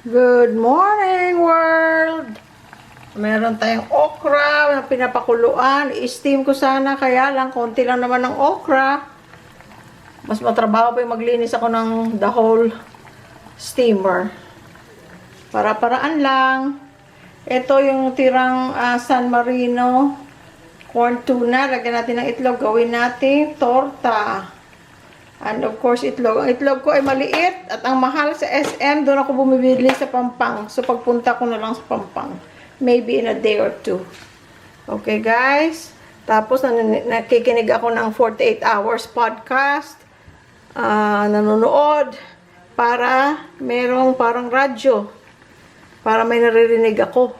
Good morning, world! Meron tayong okra na pinapakuluan. I-steam ko sana, kaya lang, konti lang naman ng okra. Mas matrabaho pa yung maglinis ako ng the whole steamer. Para-paraan lang. Ito yung tirang San Marino corn tuna. Lagyan natin ng itlog. Gawin natin torta. And of course, itlog. Ang itlog ko ay maliit at ang mahal sa SM. Doon ako bumibili sa Pampang. So, pagpunta ko na lang sa Pampang. Maybe in a day or two. Okay, guys? Tapos, nakikinig ako ng 48 hours podcast. Nanonood. Para merong parang radyo. Para may naririnig ako.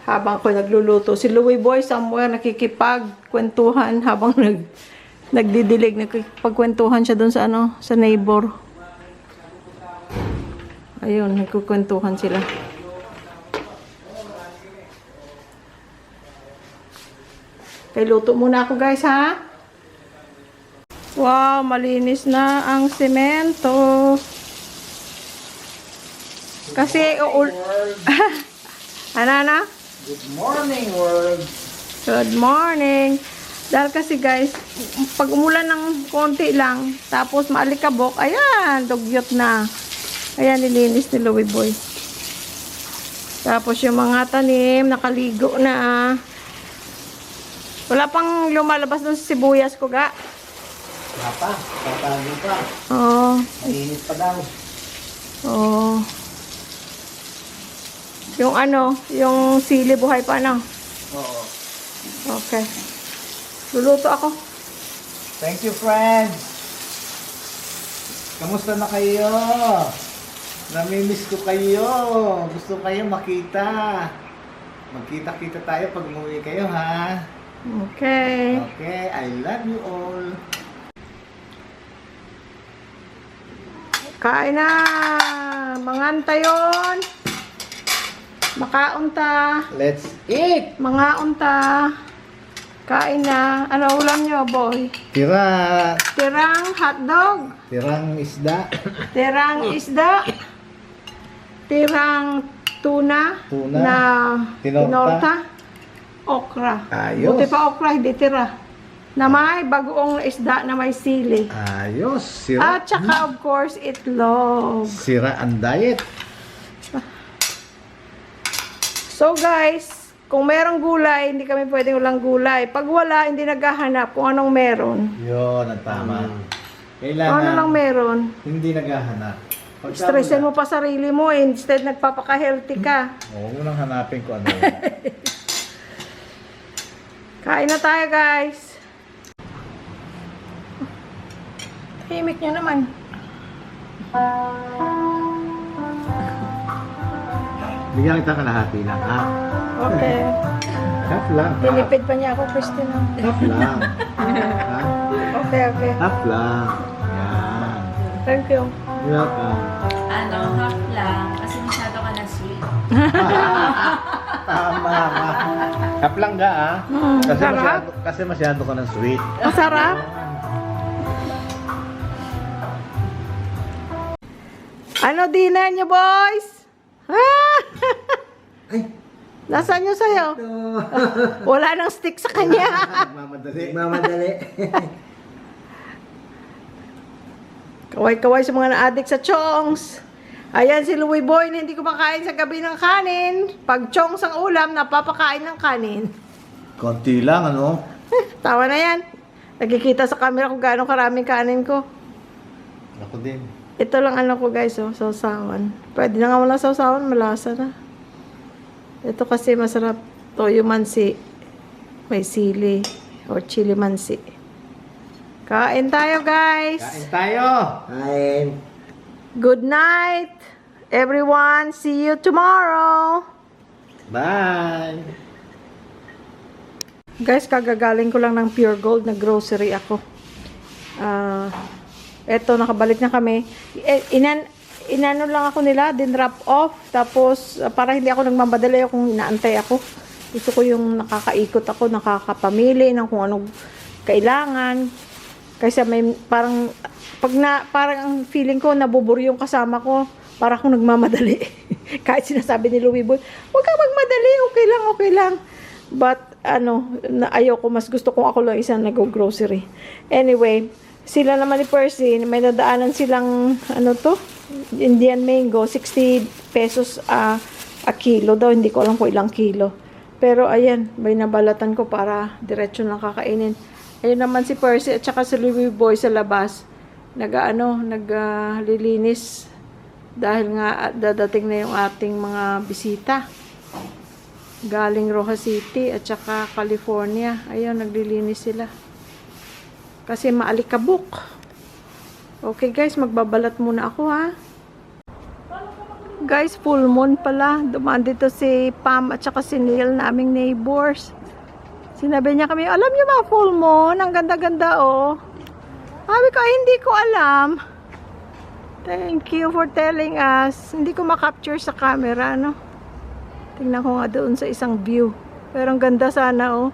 Habang ako nagluluto. Si Louie Boy somewhere nakikipagkwentuhan habang nagdidilig, nagpagkwentuhan siya doon sa sa neighbor. Ayun, nagkukwentuhan sila. Kaya luto muna ako, guys, ha? Wow, malinis na ang semento. Kasi ano? Good morning, world. Good morning. Dahil kasi, guys, pag umulan ng konti lang, tapos maalikabok, ayan, dugyot na. Ayan, nilinis ni Louie Boy. Tapos yung mga tanim, nakaligo na. Wala pang lumalabas ng sibuyas ko, ga. Wala pa, tatago pa. Oo. Mainit pa daw. Oo. Yung yung sili buhay pa, Oo. Okay. Luluto ako. Thank you, friends. Kamusta na kayo? Namimiss ko kayo. Gusto kayo makita. Magkita-kita tayo pag umuwi kayo, ha? Okay. Okay, I love you all. Kain na! Manganta yon. Makaunta. Let's eat! Mga unta. Kain na. Ano ulam nyo, boy? Tirang hotdog. Tirang isda. Tirang isda. Tirang tuna. Tuna. Na Tinorta. tinorta. Okra. Ayos. Buti pa okra, hindi tira. Na may bagoong isda na may sili. Ayos. Sira. At saka, of course, itlog. Sira ang diet. So, guys, kung merong gulay, hindi kami pwedeng walang gulay. Pag wala, hindi naghahanap kung anong meron. Yun, ang tama. Kung Kailangan ano lang meron. hindi naghahanap. Pagka Stressin mo wala, pa sarili mo, instead nagpapaka-healthy ka. huwag mo nang hanapin ko ano. Kain na tayo, guys. Himik nyo naman. Bigyan kita kalahati lang, ha? Okay. Half lang. Nilipid pa niya ako, Christina. Half lang. Ha? Okay. Half lang. Yan. Thank you. You're welcome. Half lang. Kasi masyado ka na sweet. Tama ka. Half lang ka, ha? Sarap. Kasi masyado ka ng sweet. Masarap. Ano dinner niyo, boys? Ay! Nasaan yung sayo? Wala nang stick sa kanya. Nagmamadali. Kaway-kaway sa mga na-addict sa chongs. Ayan si Louie Boy na hindi kumakain sa gabi ng kanin. Pag chongs ang ulam, napapakain ng kanin. Konti lang, ano? Tawa na yan. Nagkikita sa camera kung gaano karaming kanin ko. Ako din. Ito lang ko, guys, sausawan. Pwede na nga walang sausawan, malasa na. Ito kasi masarap. Toyo mansi. May sili. Or chili mansi. Kain tayo, guys. Kain tayo! Kain. Good night, everyone. See you tomorrow. Bye! Guys, kagagaling ko lang ng Pure Gold na grocery ako. Eto, nakabalik na kami. Inano lang ako nila, din drop off. Tapos, para hindi ako nagmamadali kung inaantay ako. Gusto ko yung nakakaikot ako, nakakapamili ng kung anong kailangan. Kasi may parang, parang ang feeling ko, nabuburi yung kasama ko. Para akong nagmamadali. Kahit sinasabi ni Louie Boy, huwag kang magmadali, okay lang. But, ayaw ko, mas gusto kong ako lang isang nag-grocery. Anyway, sila naman ni Percy, may nadaanan silang, Indian mango, 60 pesos a kilo daw. Hindi ko alam kung ilang kilo. Pero, ayan, may nabalatan ko para diretso lang kakainin. Ayun naman si Percy at saka si Louie Boy sa labas. Naglilinis. Dahil nga dadating na yung ating mga bisita. Galing Rojas City at saka California. Ayun, naglilinis sila. Kasi maalikabok. Okay guys, magbabalat muna ako ha. Guys, full moon pala. Dumaan dito si Pam at saka si Neil, naming neighbors. Sinabi niya kami, alam niyo ba full moon? Ang ganda-ganda oh. Sabi ko, hindi ko alam. Thank you for telling us. Hindi ko makapture sa camera, no? Tingnan ko nga doon sa isang view. Pero ang ganda sana, oh.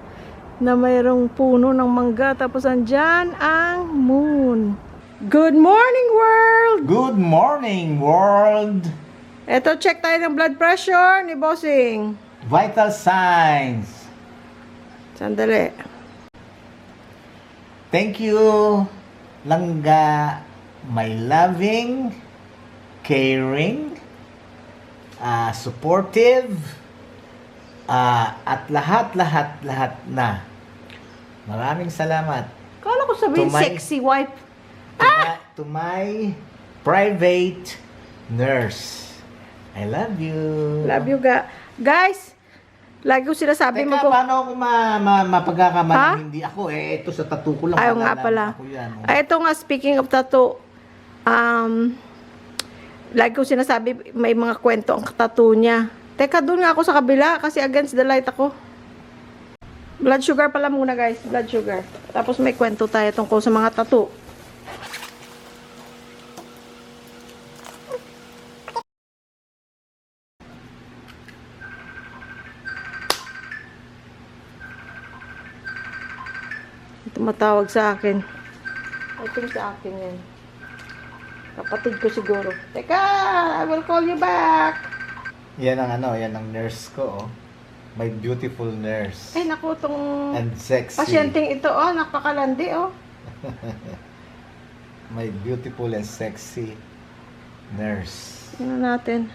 Na mayroong puno ng mangga. Tapos andyan ang moon. Good morning, world! Good morning, world! Eto, check tayo ng blood pressure ni Bossing. Vital signs. Sandali. Thank you, Langga. My loving, caring, supportive, at lahat na. Maraming salamat. Kala ko sabihin To my- sexy wife. To my private nurse. I love you. Love you, guys. Lagi ko sinasabi Teka, paano ako mapagkakamalang hindi ako? Ito sa tattoo ko lang. Ayaw nga malalaman pala. ko yan, oh. Ito nga, speaking of tattoo, lagi ko sinasabi, may mga kwento ang tattoo niya. Teka, doon nga ako sa kabila, kasi against the light ako. Blood sugar pala muna, guys. Blood sugar. Tapos may kwento tayo tungkol sa mga tattoo. Tumatawag sa akin. I think sa akin yan. Kapatid ko siguro. Teka, I will call you back. Yan ang nurse ko, oh. My beautiful nurse. Ay, naku, tong And sexy. pasyenteng ito, oh, napakalandi, oh. My beautiful and sexy nurse. Ano natin?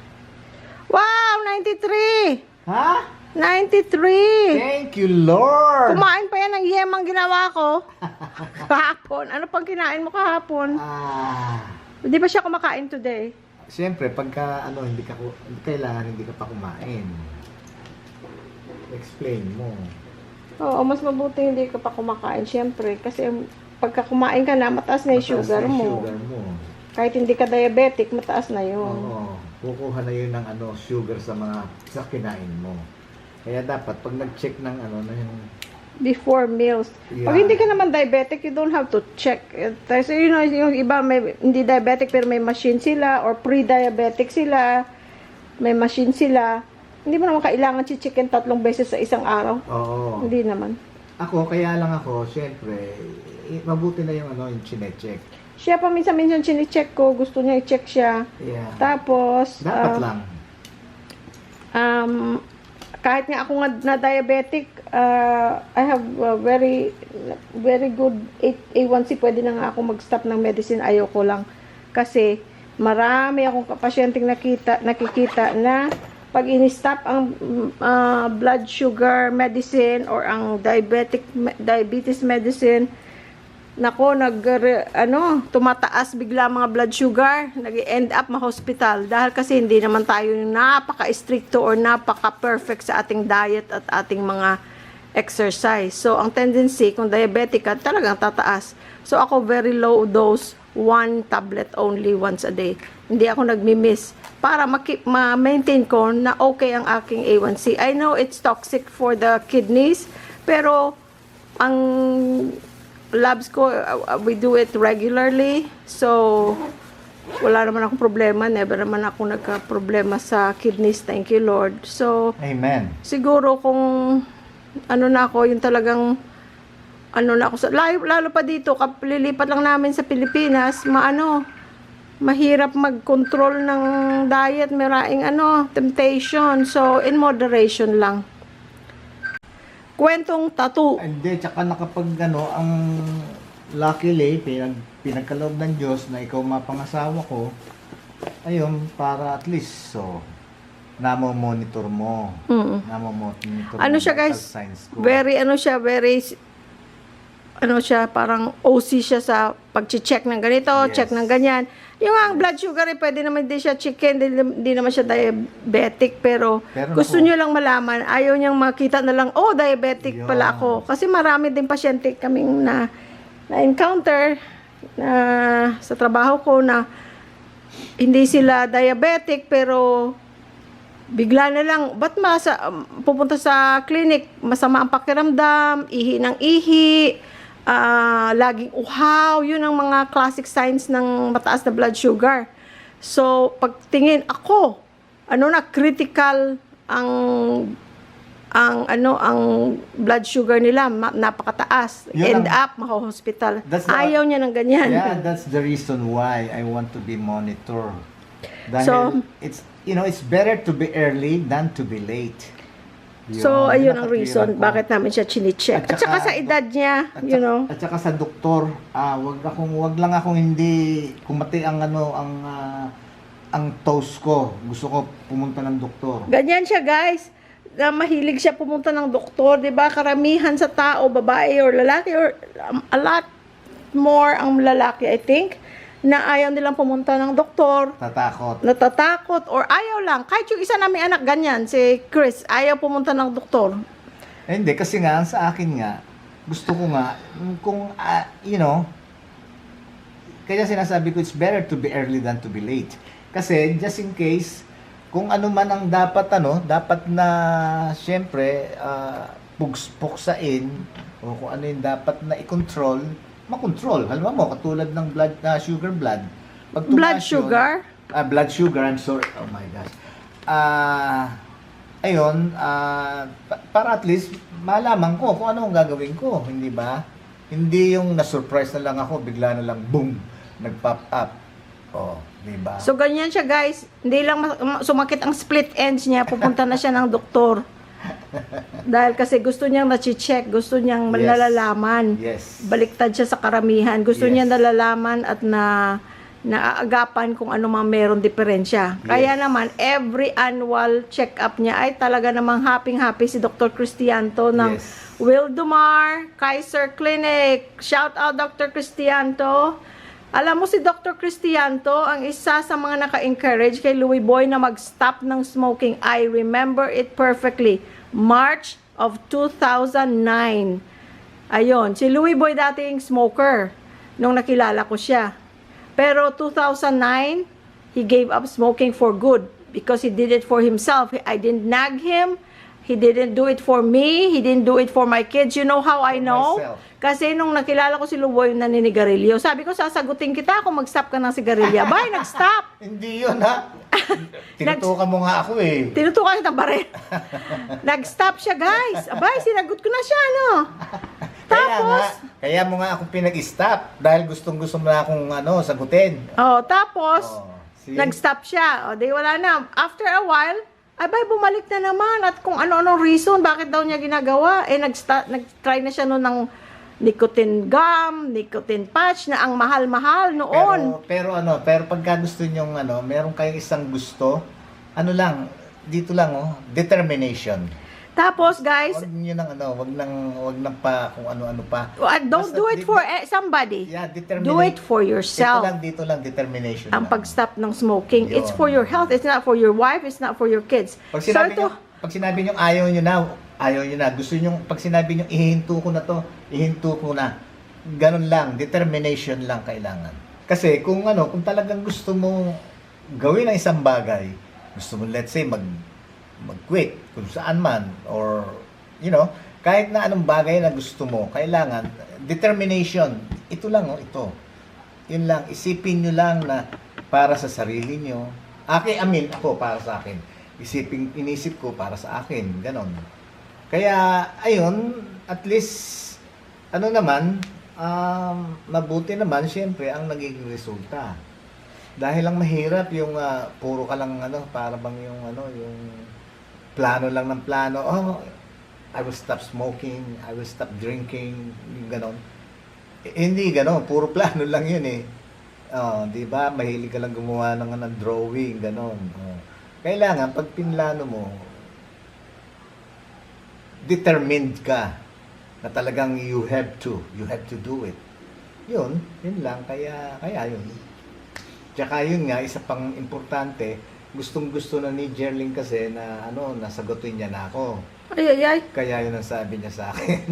Wow, 93! Ha? 93! Thank you, Lord! Kumain pa yan ng yemang ginawa ko. Kahapon. Ano pang kinain mo kahapon? Di ba siya kumakain today? Siyempre, pagka hindi ka pa kumain. Explain mo. Oo, mas mabuti hindi ka pa kumakain. Siyempre, kasi pagka kumain ka na, mataas na yung Mataas sugar na yung mo. sugar mo. Kahit hindi ka diabetic, mataas na yun. Oo. Kukuha na yun ng sugar sa kinain mo. Kaya dapat pag nag-check ng Before meals. Yeah. Pag hindi ka naman diabetic, you don't have to check. So, yung iba may hindi diabetic pero may machine sila or pre-diabetic sila, may machine sila. Hindi mo naman kailangan chickin 3 beses sa isang araw. Oo. Hindi naman. Kaya lang ako, siyempre, mabuti na yung yung chine-check. Siya pa minsan chine-check ko, gusto niya i-check siya. Yeah. Tapos, Dapat lang. kahit nga ako nga na diabetic, I have very good A1C. Pwede na nga ako mag-stop ng medicine. Ayoko lang. Kasi marami akong pasyenteng nakikita na pag in-stop ang blood sugar medicine or ang diabetes medicine, nako, tumataas bigla mga blood sugar, nag-end up ma-hospital dahil kasi hindi naman tayo napaka-stricto or napaka-perfect sa ating diet at ating mga exercise. So, ang tendency, kung diabetic ka, talagang tataas. So, ako very low dose, 1 tablet only once a day. Hindi ako nagmi-miss para ma-maintain ko na okay ang aking A1C. I know it's toxic for the kidneys, pero ang labs ko, we do it regularly. So, wala naman akong problema. Never naman ako nagka-problema sa kidneys. Thank you, Lord. So, Amen. siguro kung na ako, yung talagang lalo pa dito, lilipat lang namin sa Pilipinas, mahirap mag-control ng diet, maraming temptation. So, in moderation lang. Kwentong tattoo. Hindi, tsaka nakapag ang luckily, pinagkaloob ng Diyos na ikaw mapangasawa ko, ayun, para at least, so, namo-monitor mo. Mm. Namo-monitor Ano mo siya, vital guys? signs ko. Very, parang OC siya sa pag-check ng ganito, Yes. check ng ganyan. Yung ang blood sugar, pwede naman din siya chicken, di naman siya diabetic, pero gusto naku, nyo lang malaman, ayaw niyang makita na lang, oh, diabetic pala ako. Kasi marami din pasyente kaming na-encounter na sa trabaho ko na hindi sila diabetic, pero bigla na lang, ba't pupunta sa clinic, masama ang pakiramdam, ihi ng ihi, laging uhaw, yun ang mga classic signs ng mataas na blood sugar. So, pagtingin ako, critical ang blood sugar nila, napakataas. Yun End up, maho-hospital. That's Ayaw niya ng ganyan. Yeah, that's the reason why I want to be monitored. Dahil So, it's better to be early than to be late. So, ayun ang nakatira reason ko. bakit namin siya chine-check. At saka sa edad niya, At saka sa doktor, wag lang akong hindi kumati ang ang toes ko. Gusto ko pumunta ng doktor. Ganyan siya, guys. Na mahilig siya pumunta ng doktor, 'di ba? Karamihan sa tao, babae or lalaki, or a lot more ang lalaki, I think, na ayaw nilang pumunta ng doktor. Tatakot. Natatakot or ayaw lang. Kahit yung isa naming anak ganyan, si Chris, ayaw pumunta ng doktor. Hindi, kasi nga, sa akin nga, gusto ko nga, kung, kaya sinasabi ko, it's better to be early than to be late. Kasi, just in case, kung ano man ang dapat na, syempre, puksain, o kung ano yung dapat na i-control, makontrol. Halimbawa mo, katulad ng sugar blood. Pag Blood tumaas yun- sugar? blood sugar, I'm sorry. Oh my gosh. Para at least malaman ko kung ano ang gagawin ko, hindi ba? Hindi yung na-surprise na lang ako, bigla na lang, boom, nag-pop up. Oh, di ba? So, ganyan siya, guys. Hindi lang sumakit ang split ends niya, pupunta na siya ng doktor. Dahil kasi gusto niyang na-check, gusto niyang Yes. nalalaman. Yes. Baliktad siya sa karamihan. Gusto Yes. niya nalalaman at naaagapan kung ano mang meron diferensya. Kaya Yes. naman, every annual check-up niya ay talaga namang happy si Dr. Cristianto ng Yes. Wildemar Kaiser Clinic. Shout out Dr. Cristianto. Alam mo si Dr. Cristianto, ang isa sa mga naka-encourage kay Louie Boy na mag-stop ng smoking. I remember it perfectly. March of 2009. Ayun, si Louie Boy dating smoker nung nakilala ko siya. Pero 2009, he gave up smoking for good because he did it for himself. I didn't nag him. He didn't do it for me. He didn't do it for my kids. You know how I know? myself. Kasi nung nakilala ko si Louie na naninigarilyo, sabi ko, sasagutin kita kung mag-stop ka ng sigarilya. Bye, nag-stop. Hindi yun, ha? Tinutukan mo nga ako, eh. Tinutukan kita baril. Nag-stop siya, guys. Abay, sinagot ko na siya, no? Kaya mo nga ako pinag-stop dahil gustong-gusto mo na akong sagutin. Tapos, See? nag-stop siya. Di wala na. After a while, abay, bumalik na naman. At kung ano-anong reason, bakit daw niya ginagawa. nag-try na siya noon ng nicotine gum, nicotine patch, na ang mahal-mahal noon. Pero pagka gusto nyong meron kayong isang gusto, dito lang, determination. Tapos, guys, Wag niyo nang wag nang pa kung ano-ano pa. don't Basta do it for somebody. Yeah, Do it for yourself. Dito lang, determination Ang lang. pag-stop ng smoking. Yun. It's for your health. It's not for your wife. It's not for your kids. Pag sinabi So, niyo, pag sinabi niyo ayaw niyo na, gusto niyo, pag sinabi niyo ihinto ko na to, ihinto ko na. Ganun lang, determination lang kailangan. Kasi kung talagang gusto mo gawin ang isang bagay, gusto mo, let's say, mag-quit kung saan man, or kahit na anong bagay na gusto mo, kailangan determination. Ito lang, ito. Yun lang, isipin nyo lang na para sa sarili nyo. Ako, para sa akin. Inisip ko para sa akin. Ganon. Kaya, ayun, at least, mabuti naman, syempre, ang nagiging resulta. Dahil lang mahirap yung puro ka lang para bang yung yung plano lang ng plano. Oh, I will stop smoking, I will stop drinking, yung ganon. Hindi ganon, puro plano lang yun eh. Oh, 'di ba? Mahilig ka lang gumawa ng drawing, ganon. Oh. Kailangan pag pinlano mo, determined ka na talagang you have to do it. Yun lang kaya yun. Tsaka yun nga, isa pang importante, gustong-gusto na ni Jerling kasi na nasagutin niya na ako. Ay, ay, ay. Kaya yun ang sabi niya sa akin.